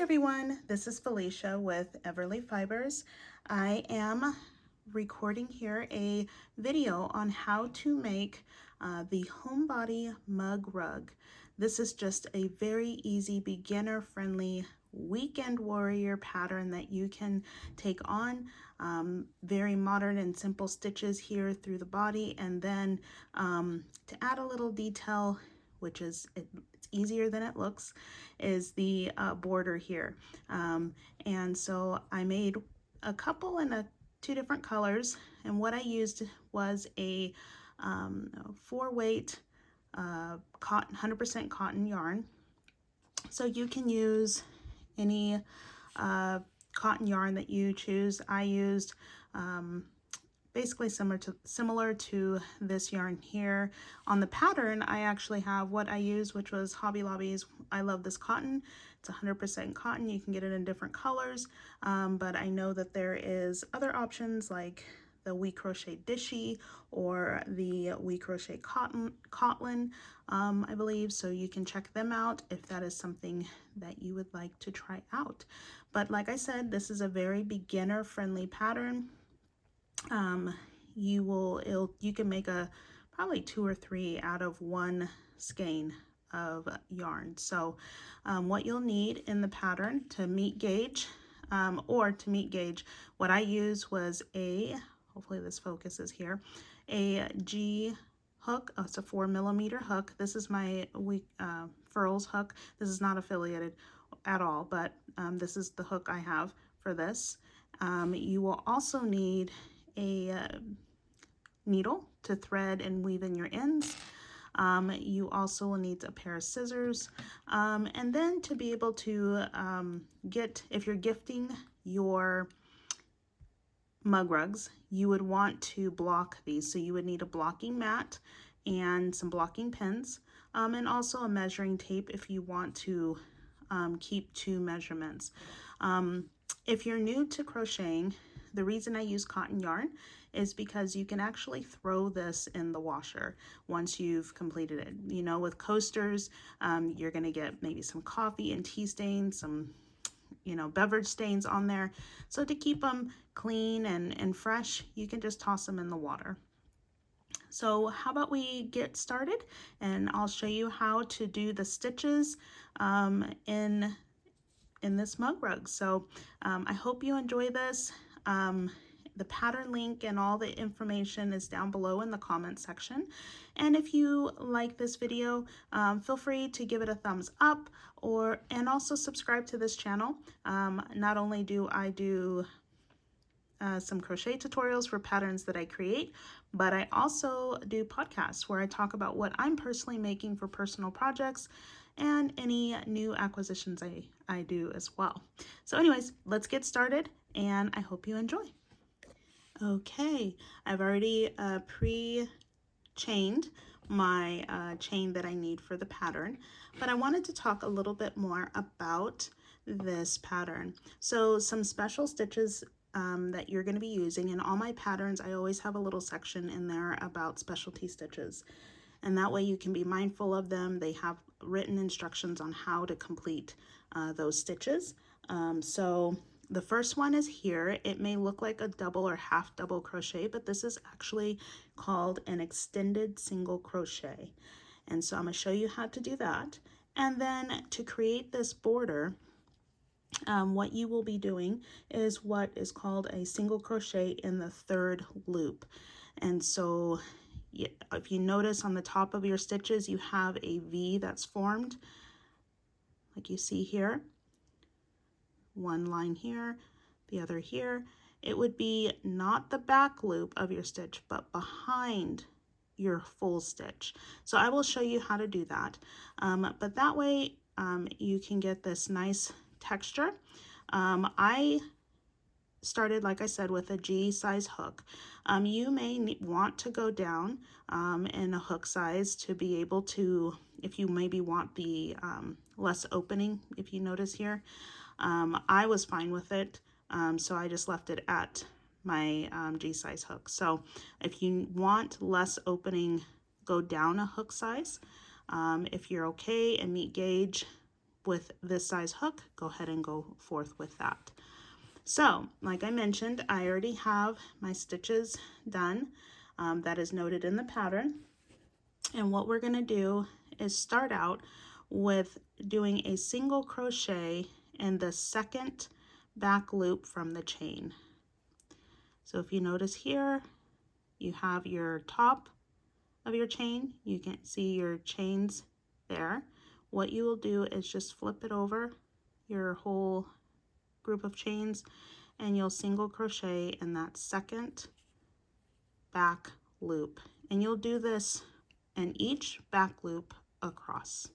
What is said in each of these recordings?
everyone, this is Felicia with Everly Fibers. I am recording here a video on how to make the Homebody Mug Rug. This is just a very easy, beginner-friendly weekend warrior pattern that you can take on. Very modern and simple stitches here through the body, and then to add a little detail, which is it's easier than it looks, is the border here. And so I made a couple in two different colors, and what I used was a 4-weight cotton, 100% cotton yarn. So you can use any cotton yarn that you choose. I used basically similar to this yarn here. On the pattern, I actually have what I used, which was Hobby Lobby's I Love This Cotton. It's 100% cotton. You can get it in different colors, but I know that there is other options like the We Crochet Dishy or the We Crochet Cotlin, I believe. So you can check them out if that is something that you would like to try out. But like I said, this is a very beginner-friendly pattern. You can make probably 2 or 3 out of one skein of yarn. So what you'll need in the pattern to meet gauge, what I used was hopefully this focuses here, a G hook. Oh, it's a 4mm hook. This is my Furls hook. This is not affiliated at all, but this is the hook I have for this. You will also need a needle to thread and weave in your ends. You also will need a pair of scissors, and then to be able to if you're gifting your mug rugs, you would want to block these. So you would need a blocking mat and some blocking pins, and also a measuring tape if you want to keep 2 measurements. If you're new to crocheting, the reason I use cotton yarn is because you can actually throw this in the washer once you've completed it. You know, with coasters, you're going to get maybe some coffee and tea stains, some, beverage stains on there. So to keep them clean and fresh, you can just toss them in the water. So how about we get started, and I'll show you how to do the stitches in this mug rug. So I hope you enjoy this. The pattern link and all the information is down below in the comment section. And if you like this video, feel free to give it a thumbs up and also subscribe to this channel. Not only do I do some crochet tutorials for patterns that I create, but I also do podcasts where I talk about what I'm personally making for personal projects and any new acquisitions I do as well. So anyways, let's get started, and I hope you enjoy. Okay, I've already pre-chained my chain that I need for the pattern, but I wanted to talk a little bit more about this pattern. So some special stitches that you're going to be using. In all my patterns, I always have a little section in there about specialty stitches, and that way you can be mindful of them. They have written instructions on how to complete those stitches. So the first one is here. It may look like a double or half double crochet, but this is actually called an extended single crochet. And so I'm going to show you how to do that. And then to create this border, what you will be doing is what is called a single crochet in the 3rd loop. And so if you notice on the top of your stitches, you have a V that's formed, like you see here. One line here, the other here. It would be not the back loop of your stitch, but behind your full stitch. So I will show you how to do that. But that way you can get this nice texture. I started, like I said, with a G size hook. You may want to go down in a hook size to be able to, if you maybe want the less opening, if you notice here. I was fine with it, so I just left it at my G-size hook. So if you want less opening, go down a hook size. If you're okay and meet gauge with this size hook, go ahead and go forth with that. So like I mentioned, I already have my stitches done. That is noted in the pattern. And what we're going to do is start out with doing a single crochet in the second back loop from the chain. So if you notice here, you have your top of your chain. You can see your chains there. What you will do is just flip it over your whole group of chains, and you'll single crochet in that second back loop. And you'll do this in each back loop across.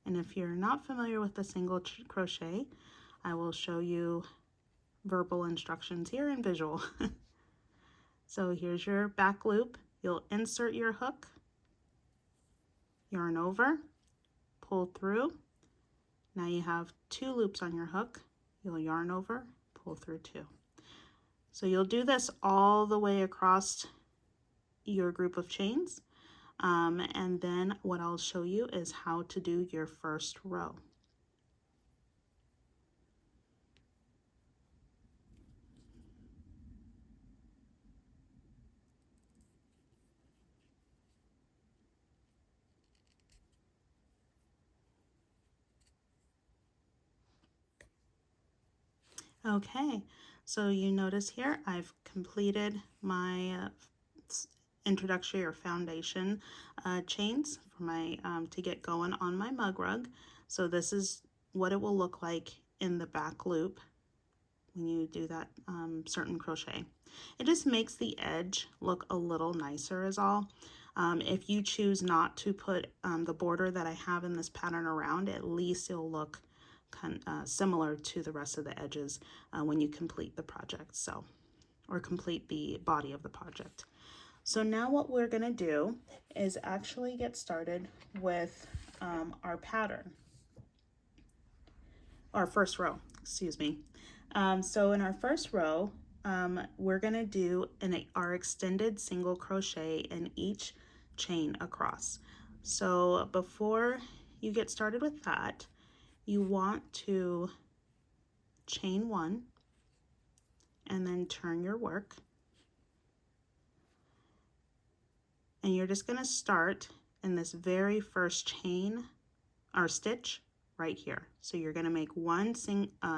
And if you're not familiar with the single crochet, I will show you verbal instructions here in visual. So here's your back loop. You'll insert your hook, yarn over, pull through. Now you have 2 loops on your hook. You'll yarn over, pull through 2. So you'll do this all the way across your group of chains. And then what I'll show you is how to do your first row. Okay, so you notice here I've completed my introductory or foundation chains for my to get going on my mug rug. So this is what it will look like in the back loop when you do that certain crochet. It just makes the edge look a little nicer is all. If you choose not to put the border that I have in this pattern around, at least it'll look similar to the rest of the edges when you complete the project, so, or complete the body of the project. So now what we're going to do is actually get started with our pattern, our first row, excuse me. So in our first row, we're going to do our extended single crochet in each chain across. So before you get started with that, you want to chain 1 and then turn your work, and you're just going to start in this very first chain or stitch right here. So you're going to make 1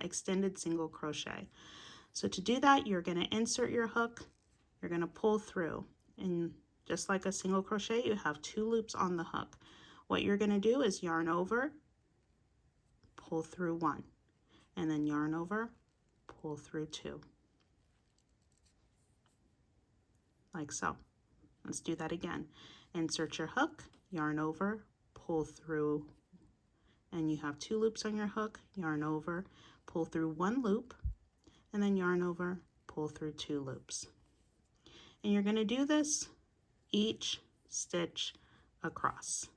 extended single crochet. So to do that, you're going to insert your hook, you're going to pull through, and just like a single crochet, you have 2 loops on the hook. What you're going to do is yarn over, pull through 1, and then yarn over, pull through 2, like so. Let's do that again. Insert your hook, yarn over, pull through, and you have 2 loops on your hook, yarn over, pull through 1 loop, and then yarn over, pull through 2 loops. And you're going to do this each stitch across.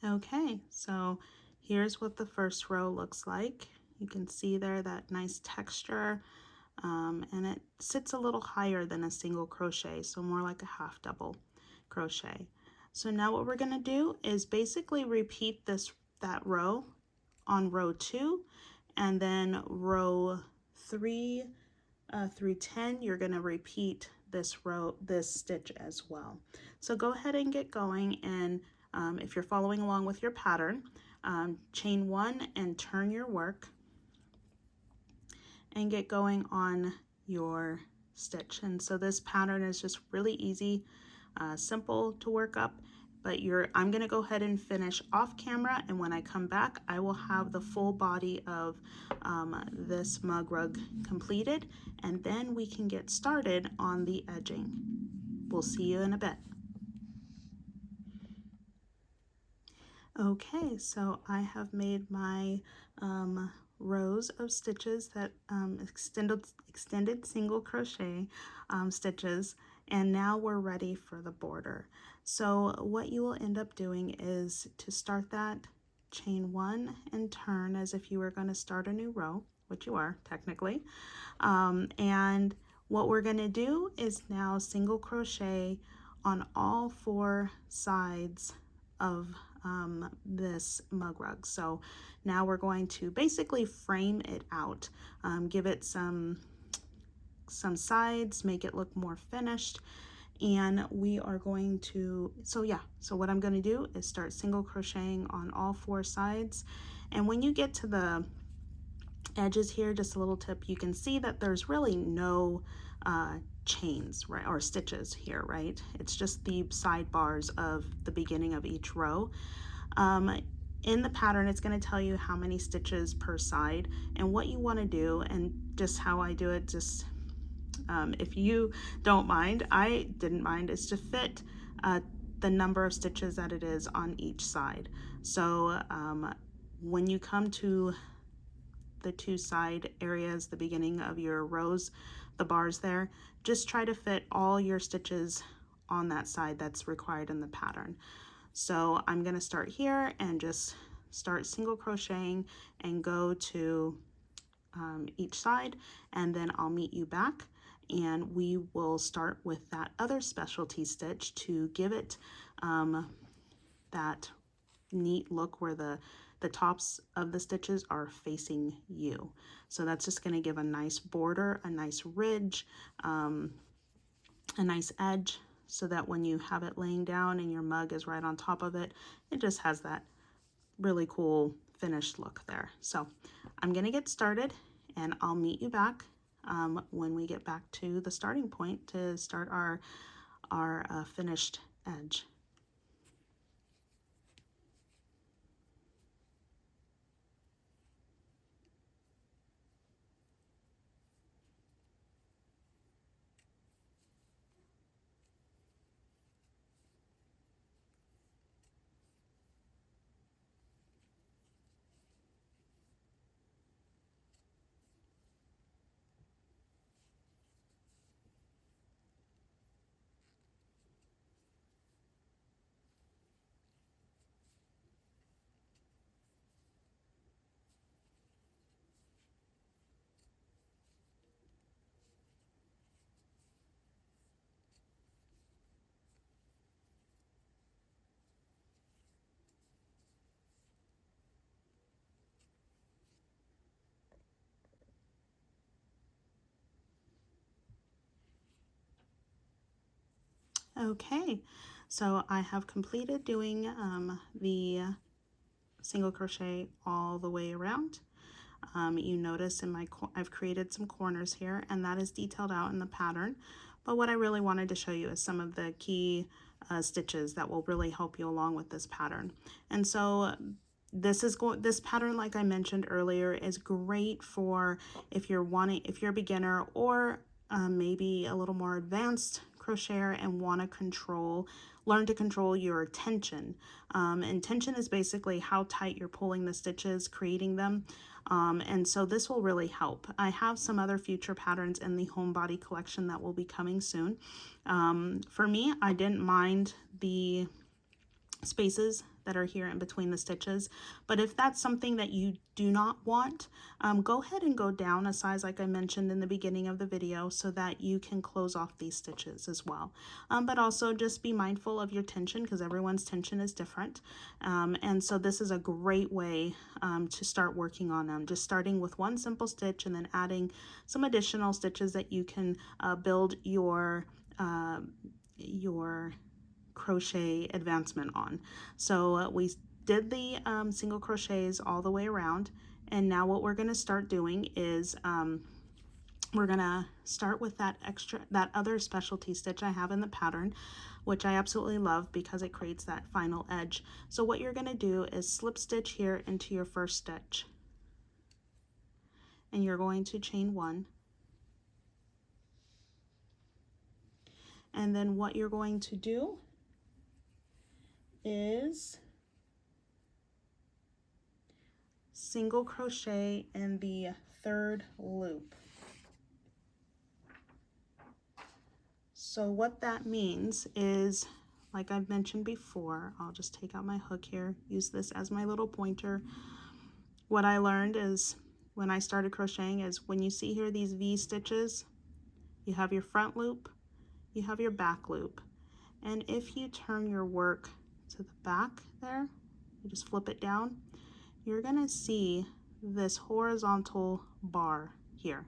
Okay, so here's what the first row looks like. You can see there that nice texture, and it sits a little higher than a single crochet, so more like a half double crochet. So now what we're going to do is basically repeat that row on row 2, and then row 3 through 10, you're going to repeat this stitch as well. So go ahead and get going, and if you're following along with your pattern, chain 1 and turn your work and get going on your stitch. And so this pattern is just really easy, simple to work up, but I'm going to go ahead and finish off camera, and when I come back I will have the full body of this mug rug completed, and then we can get started on the edging. We'll see you in a bit. Okay, so I have made my rows of stitches that extended single crochet stitches, and now we're ready for the border. So what you will end up doing is to start that, chain 1 and turn as if you were going to start a new row, which you are technically, and what we're going to do is now single crochet on all 4 sides of this mug rug. So now we're going to basically frame it out, give it some sides, make it look more finished, and we are going to, so what I'm going to do is start single crocheting on all 4 sides, and when you get to the edges here, just a little tip, you can see that there's really no chains, right, or stitches here, right? It's just the sidebars of the beginning of each row. In the pattern, it's going to tell you how many stitches per side, and what you want to do, and just how I do it, just if you don't mind, I didn't mind, is to fit the number of stitches that it is on each side. So when you come to the 2 side areas, the beginning of your rows, the bars there, just try to fit all your stitches on that side that's required in the pattern. So I'm going to start here and just start single crocheting and go to each side, and then I'll meet you back and we will start with that other specialty stitch to give it that neat look where the tops of the stitches are facing you. So that's just going to give a nice border, a nice ridge, a nice edge, so that when you have it laying down and your mug is right on top of it, it just has that really cool finished look there. So I'm going to get started, and I'll meet you back when we get back to the starting point to start our finished edge. Okay, so I have completed doing the single crochet all the way around. You notice I've created some corners here, and that is detailed out in the pattern. But what I really wanted to show you is some of the key stitches that will really help you along with this pattern. And so this pattern, like I mentioned earlier, is great for if you're a beginner, or maybe a little more advanced crocheter and want to learn to control your tension. And tension is basically how tight you're pulling the stitches, creating them. And so this will really help. I have some other future patterns in the Homebody collection that will be coming soon. For me, I didn't mind the spaces that are here in between the stitches, but if that's something that you do not want, go ahead and go down a size like I mentioned in the beginning of the video, so that you can close off these stitches as well. But also just be mindful of your tension, because everyone's tension is different, and so this is a great way to start working on them, just starting with one simple stitch and then adding some additional stitches that you can build your crochet advancement on. So we did the single crochets all the way around, and now what we're going to start doing is we're going to start with that other specialty stitch I have in the pattern, which I absolutely love because it creates that final edge. So what you're going to do is slip stitch here into your first stitch, and you're going to chain 1. And then what you're going to do is single crochet in the 3rd loop. So what that means is, like I've mentioned before, I'll just take out my hook here, use this as my little pointer. What I learned is when I started crocheting is when you see here these V stitches, you have your front loop, you have your back loop. And if you turn your work to the back there, you just flip it down, you're gonna see this horizontal bar here.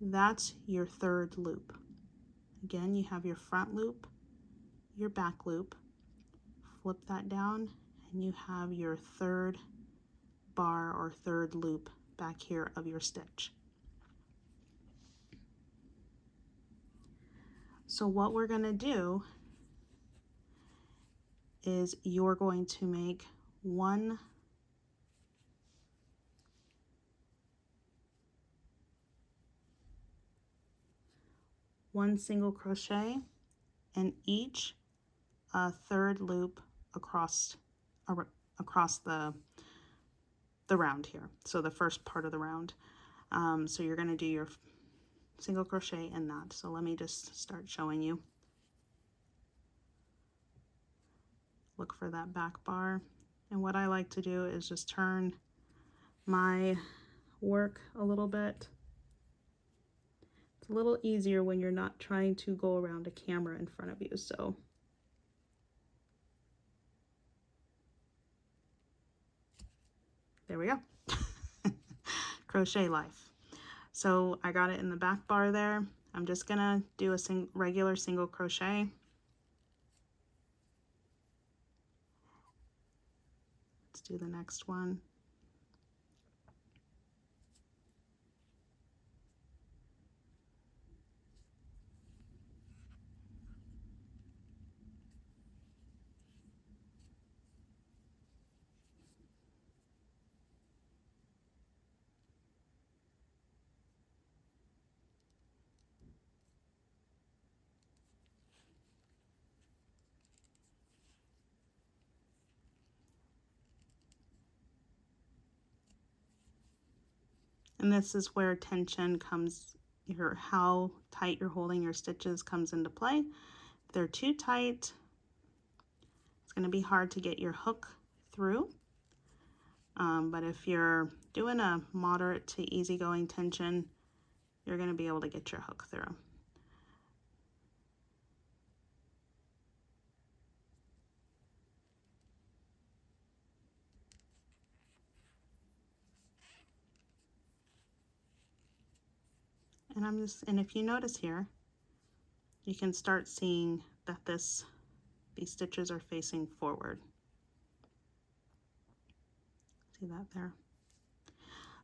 That's your 3rd loop. Again, you have your front loop, your back loop, flip that down, and you have your 3rd bar or 3rd loop back here of your stitch. So what we're going to do is you're going to make one single crochet in each 3rd loop across the round here. So the first part of the round. So you're going to do your single crochet in that. So let me just start showing you. Look for that back bar. And what I like to do is just turn my work a little bit. It's a little easier when you're not trying to go around a camera in front of you. So there we go. Crochet life. So I got it in the back bar there. I'm just gonna do a regular single crochet. Let's do the next one. And this is where tension comes, how tight you're holding your stitches comes into play. If they're too tight, it's going to be hard to get your hook through. But if you're doing a moderate to easygoing tension, you're going to be able to get your hook through. And if you notice here, you can start seeing that these stitches are facing forward. See that there?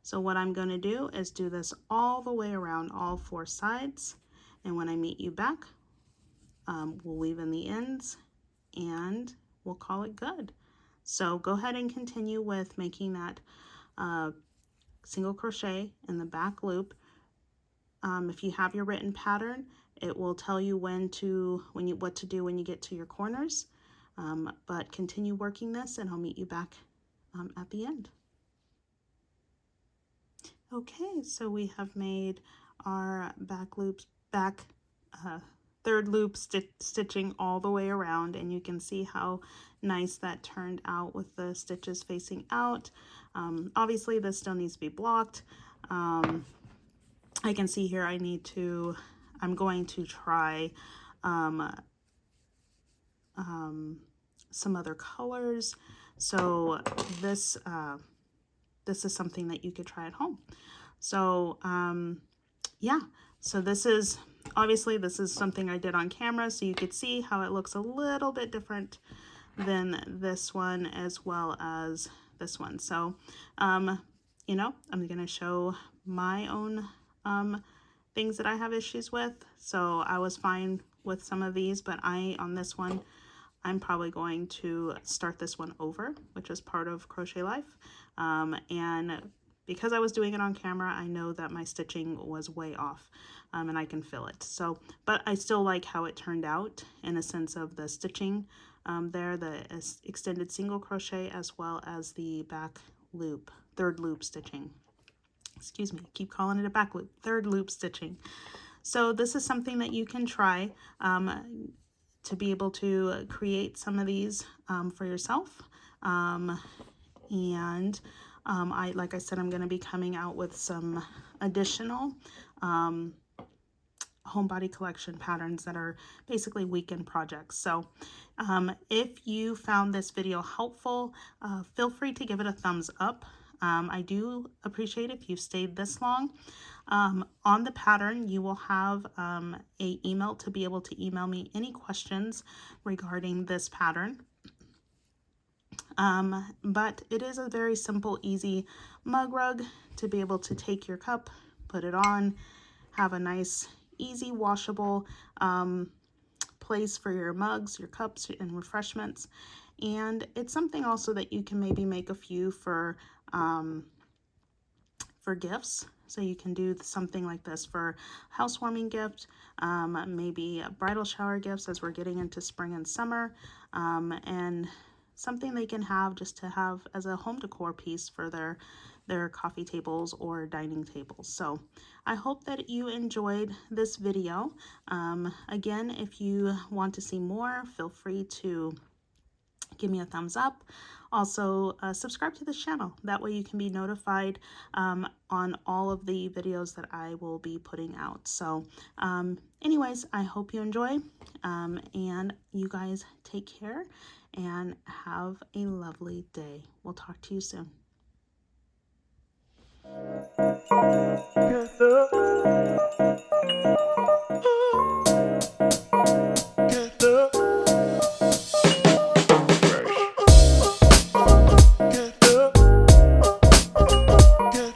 So what I'm going to do is do this all the way around all 4 sides, and when I meet you back, we'll weave in the ends and we'll call it good. So go ahead and continue with making that single crochet in the back loop. If you have your written pattern, it will tell you what to do when you get to your corners. But continue working this, and I'll meet you back at the end. Okay, so we have made our back 3rd loop stitching all the way around, and you can see how nice that turned out with the stitches facing out. Obviously this still needs to be blocked. I can see here I'm going to try some other colors. So this is something that you could try at home. So yeah, so this is something I did on camera, so you could see how it looks a little bit different than this one as well as this one. So, you know, I'm going to show my own things that I have issues with. So I was fine with some of these, but on this one, I'm probably going to start this one over, which is part of Crochet Life. And because I was doing it on camera, I know that my stitching was way off, and I can feel it. So, but I still like how it turned out in a sense of the stitching there, the extended single crochet, as well as the back loop, third loop stitching. Excuse me, I keep calling it a back loop, third loop stitching. So this is something that you can try to be able to create some of these for yourself. Like I said, I'm going to be coming out with some additional Homebody collection patterns that are basically weekend projects. So if you found this video helpful, feel free to give it a thumbs up. I do appreciate if you've stayed this long. On the pattern, you will have an email to be able to email me any questions regarding this pattern. But it is a very simple, easy mug rug to be able to take your cup, put it on, have a nice, easy, washable place for your mugs, your cups, and refreshments. And it's something also that you can maybe make a few for gifts. So you can do something like this for housewarming gift, maybe bridal shower gifts as we're getting into spring and summer, and something they can have just to have as a home decor piece for their coffee tables or dining tables. So I hope that you enjoyed this video. Again, if you want to see more, feel free to give me a thumbs up. Also, subscribe to this channel. That way you can be notified on all of the videos that I will be putting out. So anyways, I hope you enjoy, and you guys take care and have a lovely day. We'll talk to you soon.